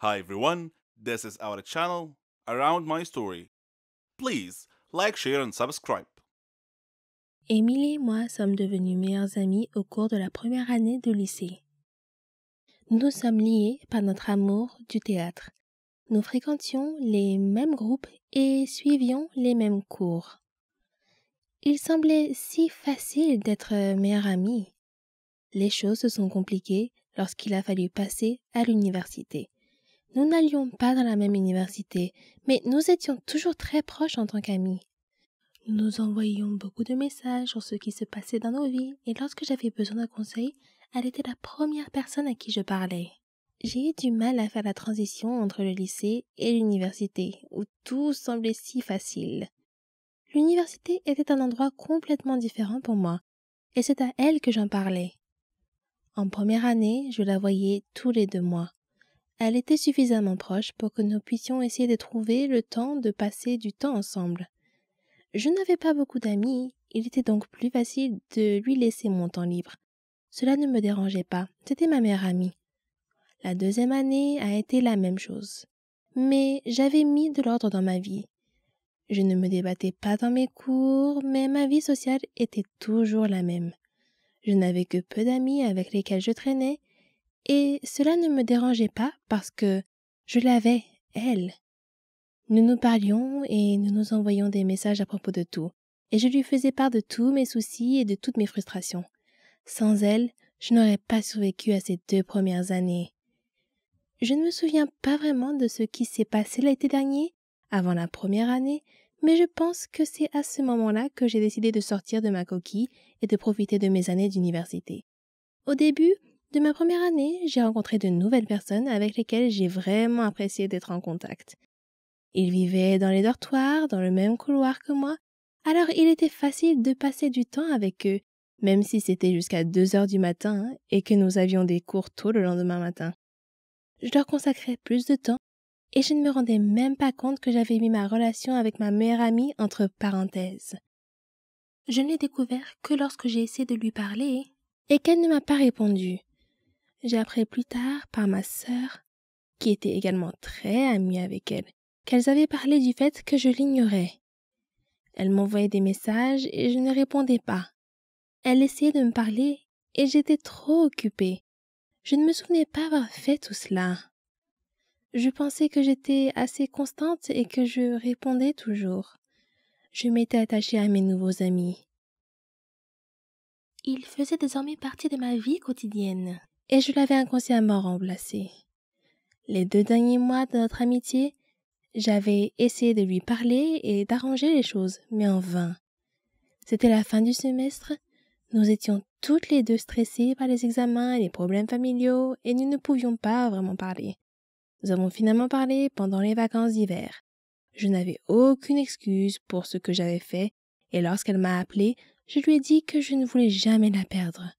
Hi everyone, this is our channel Around My Story. Please like, share and subscribe. Émilie et moi sommes devenus meilleures amies au cours de la première année de lycée. Nous sommes liés par notre amour du théâtre. Nous fréquentions les mêmes groupes et suivions les mêmes cours. Il semblait si facile d'être meilleures amies. Les choses se sont compliquées lorsqu'il a fallu passer à l'université. Nous n'allions pas dans la même université, mais nous étions toujours très proches en tant qu'amis. Nous nous envoyions beaucoup de messages sur ce qui se passait dans nos vies et lorsque j'avais besoin d'un conseil, elle était la première personne à qui je parlais. J'ai eu du mal à faire la transition entre le lycée et l'université, où tout semblait si facile. L'université était un endroit complètement différent pour moi, et c'est à elle que j'en parlais. En première année, je la voyais tous les 2 mois. Elle était suffisamment proche pour que nous puissions essayer de trouver le temps de passer du temps ensemble. Je n'avais pas beaucoup d'amis, il était donc plus facile de lui laisser mon temps libre. Cela ne me dérangeait pas, c'était ma meilleure amie. La deuxième année a été la même chose. Mais j'avais mis de l'ordre dans ma vie. Je ne me débattais pas dans mes cours, mais ma vie sociale était toujours la même. Je n'avais que peu d'amis avec lesquels je traînais, et cela ne me dérangeait pas parce que je l'avais, elle. Nous nous parlions et nous nous envoyions des messages à propos de tout, et je lui faisais part de tous mes soucis et de toutes mes frustrations. Sans elle, je n'aurais pas survécu à ces 2 premières années. Je ne me souviens pas vraiment de ce qui s'est passé l'été dernier, avant la première année, mais je pense que c'est à ce moment-là que j'ai décidé de sortir de ma coquille et de profiter de mes années d'université. Au début de ma première année, j'ai rencontré de nouvelles personnes avec lesquelles j'ai vraiment apprécié d'être en contact. Ils vivaient dans les dortoirs, dans le même couloir que moi, alors il était facile de passer du temps avec eux, même si c'était jusqu'à 2 heures du matin et que nous avions des cours tôt le lendemain matin. Je leur consacrais plus de temps et je ne me rendais même pas compte que j'avais mis ma relation avec ma meilleure amie entre parenthèses. Je ne l'ai découvert que lorsque j'ai essayé de lui parler et qu'elle ne m'a pas répondu. J'ai appris plus tard par ma sœur, qui était également très amie avec elle, qu'elles avaient parlé du fait que je l'ignorais. Elle m'envoyait des messages et je ne répondais pas. Elle essayait de me parler et j'étais trop occupée. Je ne me souvenais pas avoir fait tout cela. Je pensais que j'étais assez constante et que je répondais toujours. Je m'étais attachée à mes nouveaux amis. Ils faisaient désormais partie de ma vie quotidienne et je l'avais inconsciemment remplacé. Les 2 derniers mois de notre amitié, j'avais essayé de lui parler et d'arranger les choses, mais en vain. C'était la fin du semestre, nous étions toutes les 2 stressées par les examens et les problèmes familiaux et nous ne pouvions pas vraiment parler. Nous avons finalement parlé pendant les vacances d'hiver. Je n'avais aucune excuse pour ce que j'avais fait et lorsqu'elle m'a appelée, je lui ai dit que je ne voulais jamais la perdre.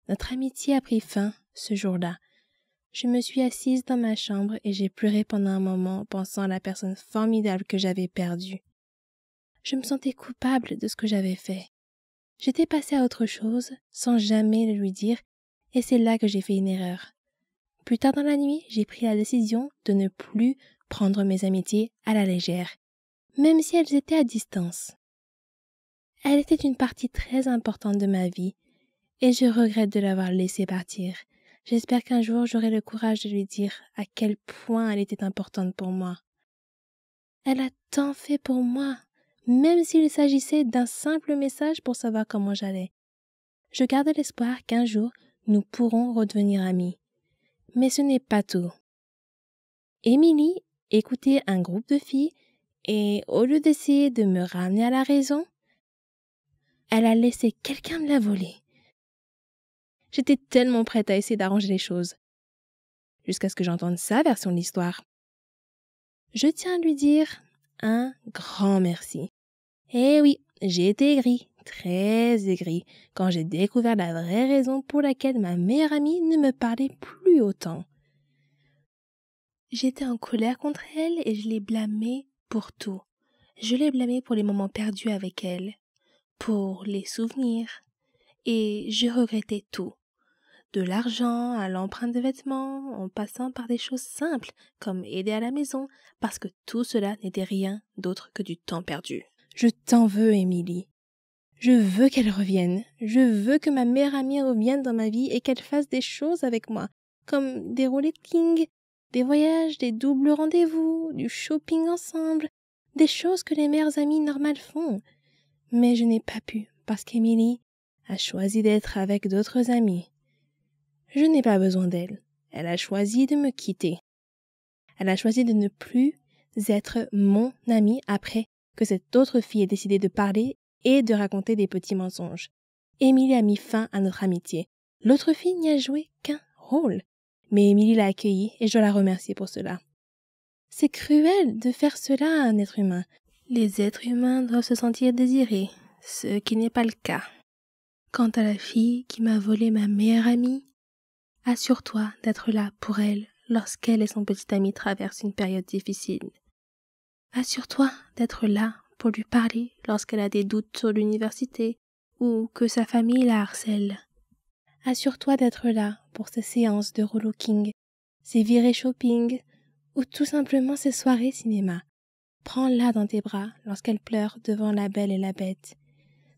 Notre amitié a pris fin ce jour-là. Je me suis assise dans ma chambre et j'ai pleuré pendant un moment pensant à la personne formidable que j'avais perdue. Je me sentais coupable de ce que j'avais fait. J'étais passée à autre chose sans jamais le lui dire et c'est là que j'ai fait une erreur. Plus tard dans la nuit, j'ai pris la décision de ne plus prendre mes amitiés à la légère, même si elles étaient à distance. Elle était une partie très importante de ma vie et je regrette de l'avoir laissée partir. J'espère qu'un jour j'aurai le courage de lui dire à quel point elle était importante pour moi. Elle a tant fait pour moi, même s'il s'agissait d'un simple message pour savoir comment j'allais. Je garde l'espoir qu'un jour nous pourrons redevenir amis. Mais ce n'est pas tout. Émilie écoutait un groupe de filles et au lieu d'essayer de me ramener à la raison, elle a laissé quelqu'un me la voler. J'étais tellement prête à essayer d'arranger les choses, jusqu'à ce que j'entende sa version de l'histoire. Je tiens à lui dire un grand merci. Eh oui, j'ai été aigrie, très aigrie, quand j'ai découvert la vraie raison pour laquelle ma meilleure amie ne me parlait plus autant. J'étais en colère contre elle et je l'ai blâmée pour tout. Je l'ai blâmée pour les moments perdus avec elle, pour les souvenirs, et je regrettais tout. de l'argent à l'empreinte de vêtements, en passant par des choses simples comme aider à la maison, parce que tout cela n'était rien d'autre que du temps perdu. Je t'en veux, Émilie. Je veux qu'elle revienne. Je veux que ma meilleure amie revienne dans ma vie et qu'elle fasse des choses avec moi, comme des rolling, des voyages, des doubles rendez-vous, du shopping ensemble, des choses que les meilleures amies normales font. Mais je n'ai pas pu, parce qu'Émilie a choisi d'être avec d'autres amis. Je n'ai pas besoin d'elle. Elle a choisi de me quitter. Elle a choisi de ne plus être mon amie après que cette autre fille ait décidé de parler et de raconter des petits mensonges. Émilie a mis fin à notre amitié. L'autre fille n'y a joué qu'un rôle. Mais Émilie l'a accueillie et je dois la remercier pour cela. C'est cruel de faire cela à un être humain. Les êtres humains doivent se sentir désirés, ce qui n'est pas le cas. Quant à la fille qui m'a volé ma meilleure amie, assure-toi d'être là pour elle lorsqu'elle et son petit ami traversent une période difficile. Assure-toi d'être là pour lui parler lorsqu'elle a des doutes sur l'université ou que sa famille la harcèle. Assure-toi d'être là pour ses séances de rollicking, ses virées shopping ou tout simplement ses soirées cinéma. Prends-la dans tes bras lorsqu'elle pleure devant La Belle et la Bête.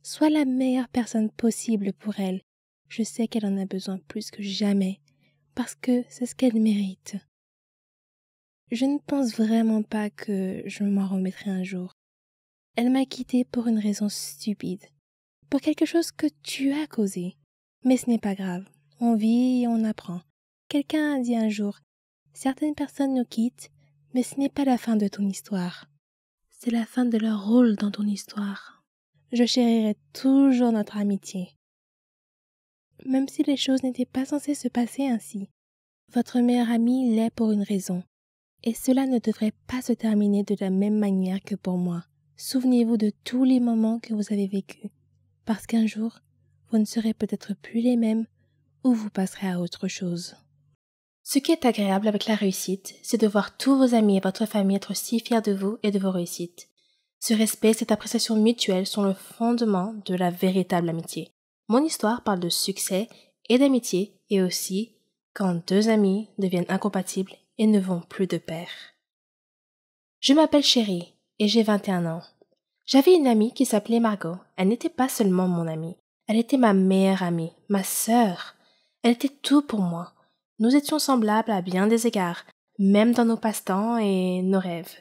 Sois la meilleure personne possible pour elle. Je sais qu'elle en a besoin plus que jamais, parce que c'est ce qu'elle mérite. Je ne pense vraiment pas que je m'en remettrai un jour. Elle m'a quittée pour une raison stupide, pour quelque chose que tu as causé. Mais ce n'est pas grave, on vit et on apprend. Quelqu'un a dit un jour, certaines personnes nous quittent, mais ce n'est pas la fin de ton histoire. C'est la fin de leur rôle dans ton histoire. Je chérirai toujours notre amitié. Même si les choses n'étaient pas censées se passer ainsi. Votre meilleure amie l'est pour une raison. Et cela ne devrait pas se terminer de la même manière que pour moi. Souvenez-vous de tous les moments que vous avez vécus. Parce qu'un jour, vous ne serez peut-être plus les mêmes ou vous passerez à autre chose. Ce qui est agréable avec la réussite, c'est de voir tous vos amis et votre famille être si fiers de vous et de vos réussites. Ce respect et cette appréciation mutuelle sont le fondement de la véritable amitié. Mon histoire parle de succès et d'amitié et aussi quand deux amis deviennent incompatibles et ne vont plus de pair. Je m'appelle Chérie et j'ai 21 ans. J'avais une amie qui s'appelait Margot. Elle n'était pas seulement mon amie, elle était ma meilleure amie, ma sœur. Elle était tout pour moi. Nous étions semblables à bien des égards, même dans nos passe-temps et nos rêves.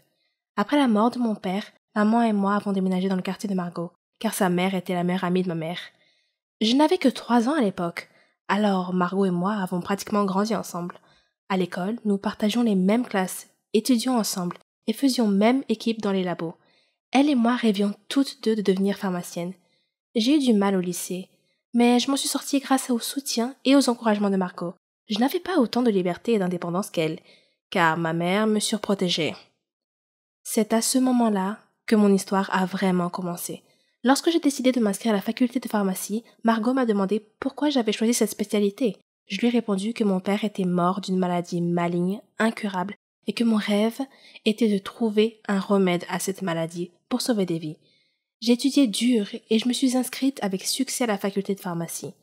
Après la mort de mon père, maman et moi avons déménagé dans le quartier de Margot, car sa mère était la meilleure amie de ma mère. Je n'avais que 3 ans à l'époque, alors Margot et moi avons pratiquement grandi ensemble. À l'école, nous partagions les mêmes classes, étudions ensemble et faisions même équipe dans les labos. Elle et moi rêvions toutes deux de devenir pharmaciennes. J'ai eu du mal au lycée, mais je m'en suis sortie grâce au soutien et aux encouragements de Margot. Je n'avais pas autant de liberté et d'indépendance qu'elle, car ma mère me surprotégeait. C'est à ce moment-là que mon histoire a vraiment commencé. Lorsque j'ai décidé de m'inscrire à la faculté de pharmacie, Margot m'a demandé pourquoi j'avais choisi cette spécialité. Je lui ai répondu que mon père était mort d'une maladie maligne, incurable, et que mon rêve était de trouver un remède à cette maladie pour sauver des vies. J'ai étudié dur et je me suis inscrite avec succès à la faculté de pharmacie.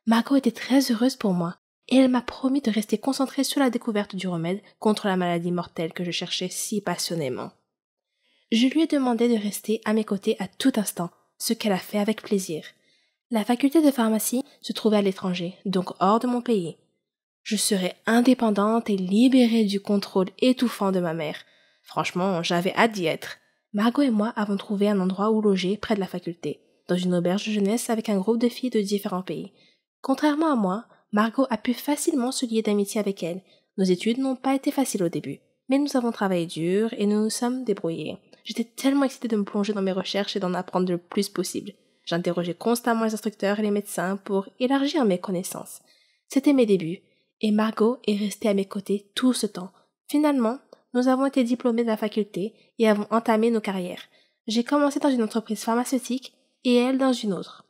Margot était très heureuse pour moi et elle m'a promis de rester concentrée sur la découverte du remède contre la maladie mortelle que je cherchais si passionnément. Je lui ai demandé de rester à mes côtés à tout instant, ce qu'elle a fait avec plaisir. La faculté de pharmacie se trouvait à l'étranger, donc hors de mon pays. Je serais indépendante et libérée du contrôle étouffant de ma mère. Franchement, j'avais hâte d'y être. Margot et moi avons trouvé un endroit où loger près de la faculté, dans une auberge de jeunesse avec un groupe de filles de différents pays. Contrairement à moi, Margot a pu facilement se lier d'amitié avec elle. Nos études n'ont pas été faciles au début, mais nous avons travaillé dur et nous nous sommes débrouillés. J'étais tellement excitée de me plonger dans mes recherches et d'en apprendre le plus possible. J'interrogeais constamment les instructeurs et les médecins pour élargir mes connaissances. C'était mes débuts, et Margot est restée à mes côtés tout ce temps. Finalement, nous avons été diplômés de la faculté et avons entamé nos carrières. J'ai commencé dans une entreprise pharmaceutique et elle dans une autre.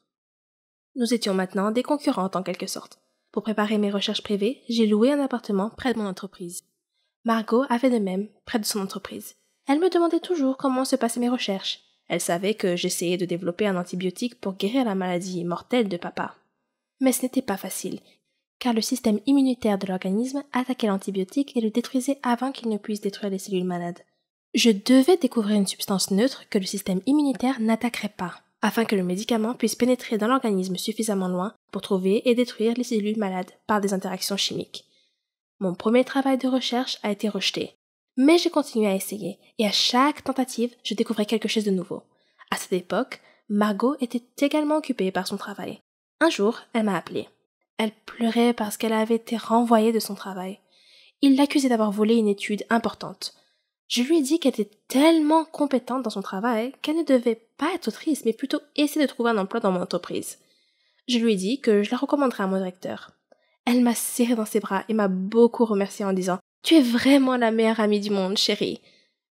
Nous étions maintenant des concurrentes en quelque sorte. Pour préparer mes recherches privées, j'ai loué un appartement près de mon entreprise. Margot a fait de même près de son entreprise. Elle me demandait toujours comment se passaient mes recherches. Elle savait que j'essayais de développer un antibiotique pour guérir la maladie mortelle de papa. Mais ce n'était pas facile, car le système immunitaire de l'organisme attaquait l'antibiotique et le détruisait avant qu'il ne puisse détruire les cellules malades. Je devais découvrir une substance neutre que le système immunitaire n'attaquerait pas, afin que le médicament puisse pénétrer dans l'organisme suffisamment loin pour trouver et détruire les cellules malades par des interactions chimiques. Mon premier travail de recherche a été rejeté, mais j'ai continué à essayer, et à chaque tentative, je découvrais quelque chose de nouveau. À cette époque, Margot était également occupée par son travail. Un jour, elle m'a appelée. Elle pleurait parce qu'elle avait été renvoyée de son travail. Il l'accusait d'avoir volé une étude importante. Je lui ai dit qu'elle était tellement compétente dans son travail qu'elle ne devait pas être triste, mais plutôt essayer de trouver un emploi dans mon entreprise. Je lui ai dit que je la recommanderais à mon directeur. Elle m'a serré dans ses bras et m'a beaucoup remerciée en disant « Tu es vraiment la meilleure amie du monde, chérie !»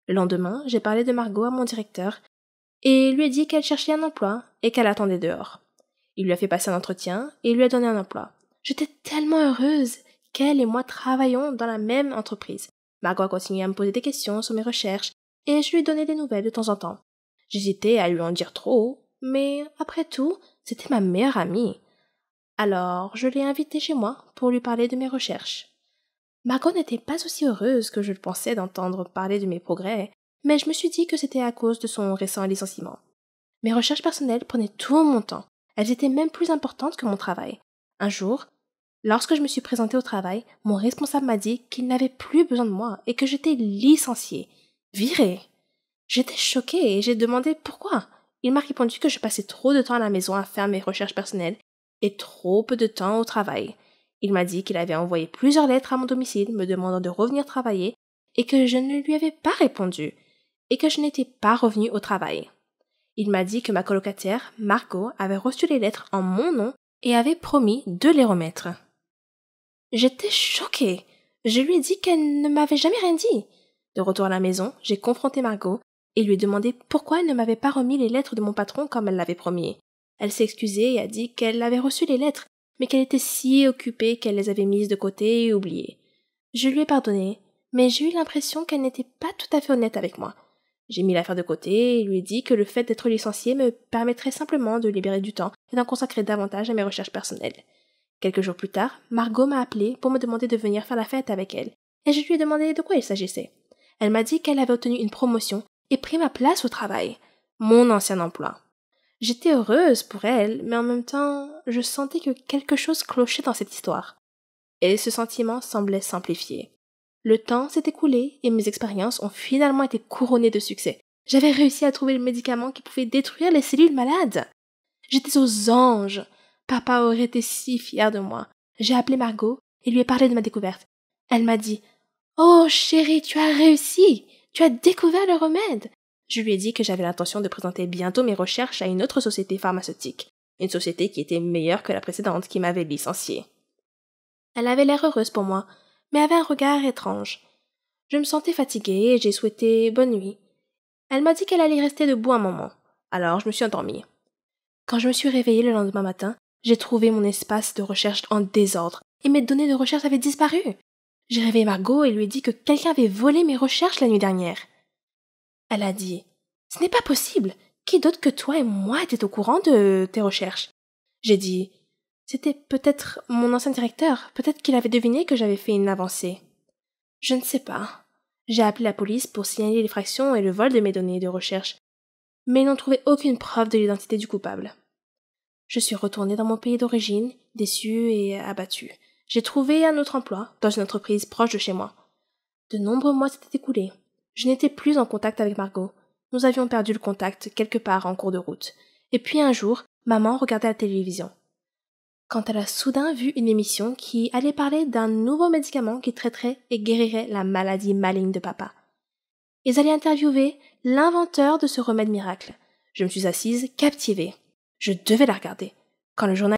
Le lendemain, j'ai parlé de Margot à mon directeur et lui ai dit qu'elle cherchait un emploi et qu'elle attendait dehors. Il lui a fait passer un entretien et lui a donné un emploi. J'étais tellement heureuse qu'elle et moi travaillions dans la même entreprise. Margot a continué à me poser des questions sur mes recherches et je lui donnais des nouvelles de temps en temps. J'hésitais à lui en dire trop, mais après tout, c'était ma meilleure amie. Alors, je l'ai invitée chez moi pour lui parler de mes recherches. Margot n'était pas aussi heureuse que je le pensais d'entendre parler de mes progrès, mais je me suis dit que c'était à cause de son récent licenciement. Mes recherches personnelles prenaient tout mon temps. Elles étaient même plus importantes que mon travail. Un jour, lorsque je me suis présentée au travail, mon responsable m'a dit qu'il n'avait plus besoin de moi et que j'étais licenciée, virée. J'étais choquée et j'ai demandé pourquoi. Il m'a répondu que je passais trop de temps à la maison à faire mes recherches personnelles et trop peu de temps au travail. Il m'a dit qu'il avait envoyé plusieurs lettres à mon domicile me demandant de revenir travailler et que je ne lui avais pas répondu et que je n'étais pas revenue au travail. Il m'a dit que ma colocataire, Margot, avait reçu les lettres en mon nom et avait promis de les remettre. J'étais choquée. Je lui ai dit qu'elle ne m'avait jamais rien dit. De retour à la maison, j'ai confronté Margot et lui ai demandé pourquoi elle ne m'avait pas remis les lettres de mon patron comme elle l'avait promis. Elle s'est excusée et a dit qu'elle avait reçu les lettres, mais qu'elle était si occupée qu'elle les avait mises de côté et oubliées. Je lui ai pardonné, mais j'ai eu l'impression qu'elle n'était pas tout à fait honnête avec moi. J'ai mis l'affaire de côté et lui ai dit que le fait d'être licenciée me permettrait simplement de libérer du temps et d'en consacrer davantage à mes recherches personnelles. Quelques jours plus tard, Margot m'a appelée pour me demander de venir faire la fête avec elle, et je lui ai demandé de quoi il s'agissait. Elle m'a dit qu'elle avait obtenu une promotion et pris ma place au travail, mon ancien emploi. J'étais heureuse pour elle, mais en même temps, je sentais que quelque chose clochait dans cette histoire. Et ce sentiment semblait s'amplifier. Le temps s'est écoulé et mes expériences ont finalement été couronnées de succès. J'avais réussi à trouver le médicament qui pouvait détruire les cellules malades. J'étais aux anges. Papa aurait été si fier de moi. J'ai appelé Margot et lui ai parlé de ma découverte. Elle m'a dit « Oh, chérie, tu as réussi! Tu as découvert le remède !» Je lui ai dit que j'avais l'intention de présenter bientôt mes recherches à une autre société pharmaceutique, une société qui était meilleure que la précédente qui m'avait licenciée. Elle avait l'air heureuse pour moi, mais avait un regard étrange. Je me sentais fatiguée et j'ai souhaité bonne nuit. Elle m'a dit qu'elle allait rester debout un moment, alors je me suis endormie. Quand je me suis réveillée le lendemain matin, j'ai trouvé mon espace de recherche en désordre et mes données de recherche avaient disparu. J'ai réveillé Margot et lui ai dit que quelqu'un avait volé mes recherches la nuit dernière. Elle a dit « Ce n'est pas possible. Qui d'autre que toi et moi était au courant de tes recherches ?» J'ai dit « C'était peut-être mon ancien directeur. Peut-être qu'il avait deviné que j'avais fait une avancée. » Je ne sais pas. J'ai appelé la police pour signaler l'effraction et le vol de mes données de recherche, mais ils n'ont trouvé aucune preuve de l'identité du coupable. Je suis retournée dans mon pays d'origine, déçue et abattue. J'ai trouvé un autre emploi, dans une entreprise proche de chez moi. De nombreux mois s'étaient écoulés. Je n'étais plus en contact avec Margot. Nous avions perdu le contact quelque part en cours de route. Et puis un jour, maman regardait la télévision. Quand elle a soudain vu une émission qui allait parler d'un nouveau médicament qui traiterait et guérirait la maladie maligne de papa. Ils allaient interviewer l'inventeur de ce remède miracle. Je me suis assise, captivée. Je devais la regarder. Quand le journal